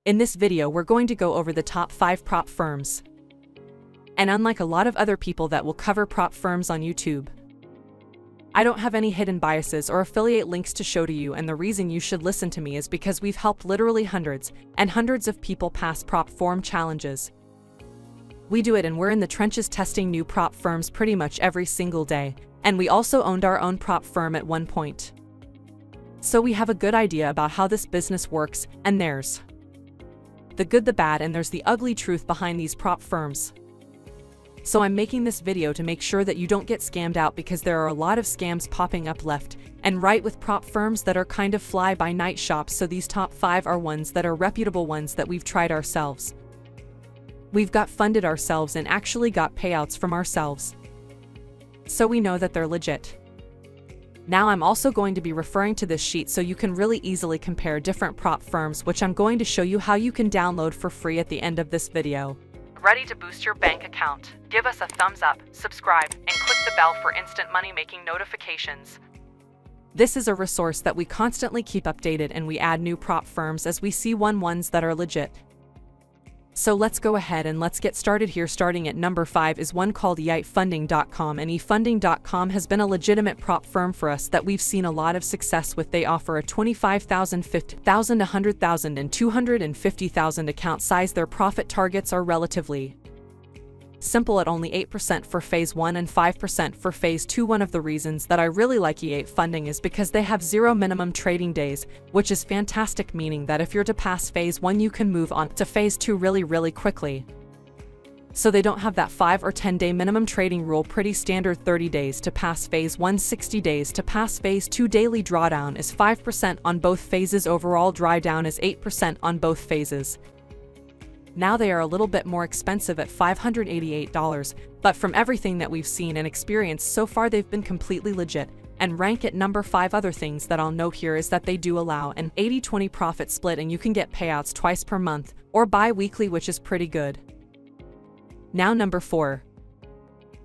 In this video, we're going to go over the top 5 prop firms. And unlike a lot of other people that will cover prop firms on YouTube, I don't have any hidden biases or affiliate links to show to you, and the reason you should listen to me is because we've helped literally hundreds and hundreds of people pass prop firm challenges. We do it and we're in the trenches testing new prop firms pretty much every single day, and we also owned our own prop firm at one point. So we have a good idea about how this business works, and there's the good, the bad, and there's the ugly truth behind these prop firms. So I'm making this video to make sure that you don't get scammed out, because there are a lot of scams popping up left and right with prop firms that are kind of fly-by-night shops, so these top 5 are ones that are reputable, ones that we've tried ourselves. We've got funded ourselves and actually got payouts from ourselves. So we know that they're legit. Now I'm also going to be referring to this sheet so you can really easily compare different prop firms, which I'm going to show you how you can download for free at the end of this video. Ready to boost your bank account? Give us a thumbs up, subscribe, and click the bell for instant money-making notifications. This is a resource that we constantly keep updated, and we add new prop firms as we see ones that are legit. So let's go ahead and let's get started here. Starting at number 5 is one called eFunding.com, and eFunding.com has been a legitimate prop firm for us that we've seen a lot of success with. They offer a $25,000, $50,000, $100,000, and $250,000 account size. Their profit targets are relatively simple at only 8% for Phase 1 and 5% for Phase 2. One of the reasons that I really like eFunding is because they have 0 minimum trading days, which is fantastic, meaning that if you're to pass Phase 1, you can move on to Phase 2 really quickly. So they don't have that 5 or 10 day minimum trading rule. Pretty standard. 30 days to pass Phase 1, 60 days to pass Phase 2. Daily drawdown is 5% on both phases. Overall drawdown is 8% on both phases. Now they are a little bit more expensive at $588, but from everything that we've seen and experienced so far, they've been completely legit and rank at number 5. Other things that I'll note here is that they do allow an 80-20 profit split, and you can get payouts twice per month or bi-weekly, which is pretty good. Now number 4.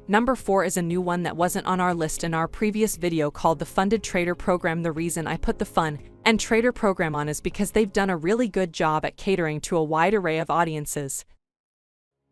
Number 4 is a new one that wasn't on our list in our previous video, called the Funded Trader Program. The reason I put the Fun and Trader Program on is because they've done a really good job at catering to a wide array of audiences.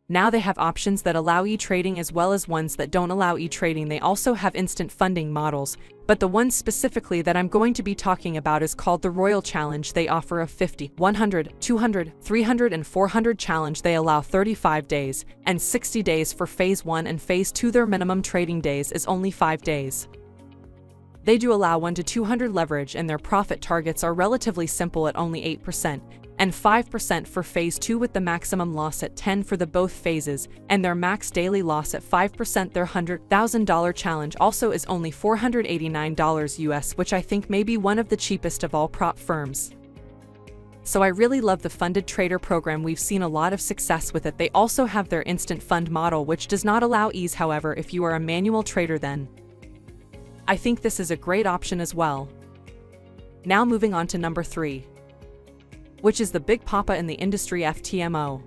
Now they have options that allow e-trading as well as ones that don't allow e-trading. They also have instant funding models, but the one specifically that I'm going to be talking about is called the Royal Challenge. They offer a 50, 100, 200, 300, and 400 challenge. They allow 35 days and 60 days for Phase 1 and Phase 2. Their minimum trading days is only 5 days. They do allow 1 to 200 leverage, and their profit targets are relatively simple at only 8% and 5% for Phase 2, with the maximum loss at 10 for the both phases, and their max daily loss at 5%. Their $100,000 challenge also is only $489 US, which I think may be one of the cheapest of all prop firms. So I really love the Funded Trader Program. We've seen a lot of success with it. They also have their instant fund model, which does not allow ease. However, if you are a manual trader, then I think this is a great option as well. Now moving on to number 3, which is the big papa in the industry, FTMO.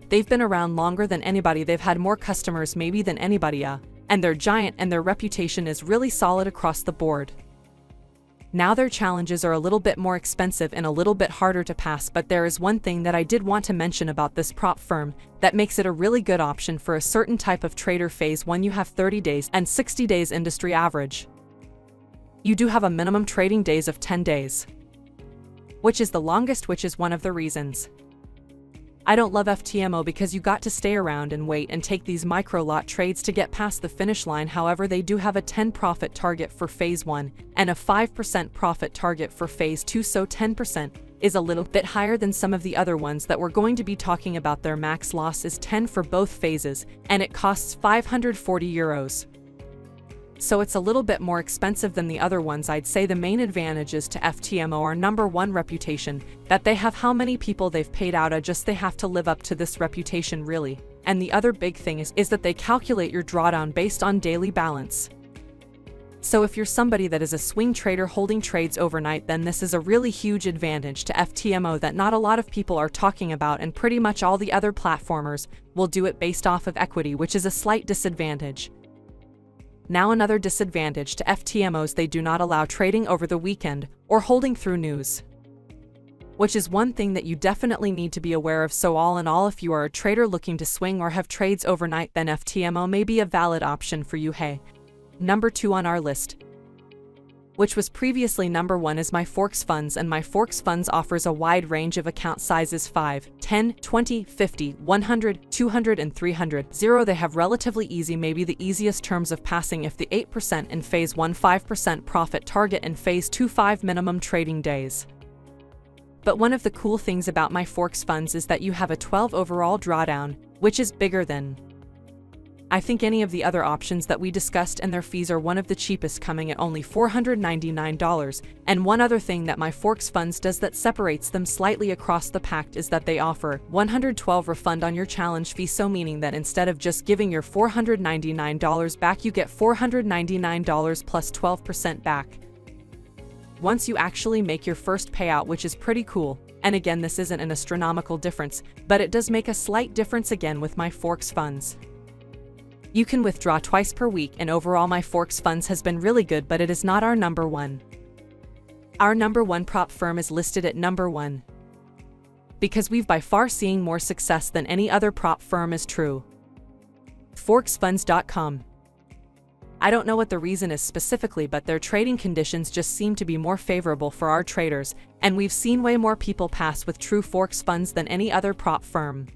They've been around longer than anybody. They've had more customers maybe than anybody, and they're giant, and their reputation is really solid across the board. Now their challenges are a little bit more expensive and a little bit harder to pass, but there is one thing that I did want to mention about this prop firm that makes it a really good option for a certain type of trader. Phase 1, you have 30 days and 60 days industry average. You do have a minimum trading days of 10 days, which is the longest, which is one of the reasons I don't love FTMO, because you got to stay around and wait and take these micro lot trades to get past the finish line. However, they do have a 10 profit target for Phase 1 and a 5% profit target for Phase 2, so 10% is a little bit higher than some of the other ones that we're going to be talking about. Their max loss is 10 for both phases, and it costs 540 euros. So it's a little bit more expensive than the other ones. I'd say the main advantages to FTMO are number 1, reputation, that they have how many people they've paid out. They have to live up to this reputation really. And the other big thing is that they calculate your drawdown based on daily balance. So if you're somebody that is a swing trader holding trades overnight, then this is a really huge advantage to FTMO that not a lot of people are talking about, and pretty much all the other platformers will do it based off of equity, which is a slight disadvantage. Now another disadvantage to FTMOs, they do not allow trading over the weekend or holding through news. which is one thing that you definitely need to be aware of. So all in all, if you are a trader looking to swing or have trades overnight, then FTMO may be a valid option for you. Hey, number 2 on our list, which was previously number 1, is my Forex Funds, and my Forex Funds offers a wide range of account sizes: 5, 10, 20, 50, 100, 200, and 300. They have relatively easy, maybe the easiest terms of passing if the 8% in Phase 1, 5% profit target in Phase 2, 5 minimum trading days. But one of the cool things about my Forex Funds is that you have a 12 overall drawdown, which is bigger than, I think, any of the other options that we discussed, and their fees are one of the cheapest, coming at only $499. And one other thing that my Forex Funds does that separates them slightly across the pack is that they offer 112 refund on your challenge fee, so meaning that instead of just giving your $499 back, you get $499 plus 12% back once you actually make your first payout, which is pretty cool. And again, this isn't an astronomical difference, but it does make a slight difference again with my Forex Funds. You can withdraw twice per week, and overall my Forex Funds has been really good, but it is not our number 1. Our number 1 prop firm is listed at number 1 because we've by far seeing more success than any other prop firm is true. Forexfunds.com. I don't know what the reason is specifically, but their trading conditions just seem to be more favorable for our traders, and we've seen way more people pass with True Forex Funds than any other prop firm.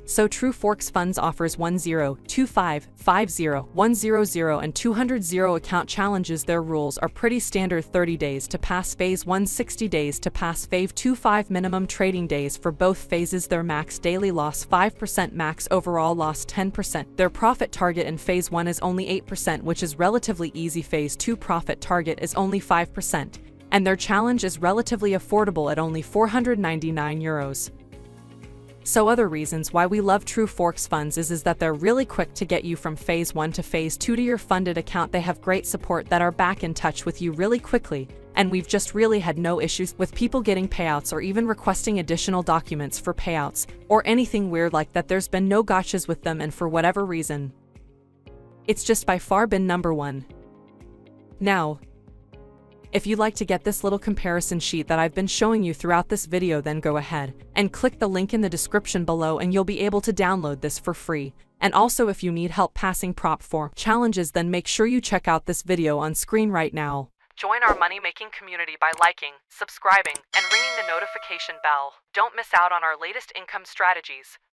So True Forex Funds offers 10, 25, 50, 100, and 200 account challenges. Their rules are pretty standard: 30 days to pass Phase 1, 60 days to pass Phase 2, 5 minimum trading days for both phases. Their max daily loss 5%, max overall loss 10%. Their profit target in Phase 1 is only 8%, which is relatively easy. Phase 2 profit target is only 5%, and their challenge is relatively affordable at only €499. So other reasons why we love True Forex Funds is that they're really quick to get you from Phase 1 to Phase 2 to your funded account. They have great support that are back in touch with you really quickly, and we've just really had no issues with people getting payouts or even requesting additional documents for payouts or anything weird like that. There's been no gotchas with them, and for whatever reason, it's just by far been number 1. Now, if you'd like to get this little comparison sheet that I've been showing you throughout this video, then go ahead and click the link in the description below and you'll be able to download this for free. And also, if you need help passing prop 4 challenges, then make sure you check out this video on screen right now. Join our money-making community by liking, subscribing, and ringing the notification bell. Don't miss out on our latest income strategies.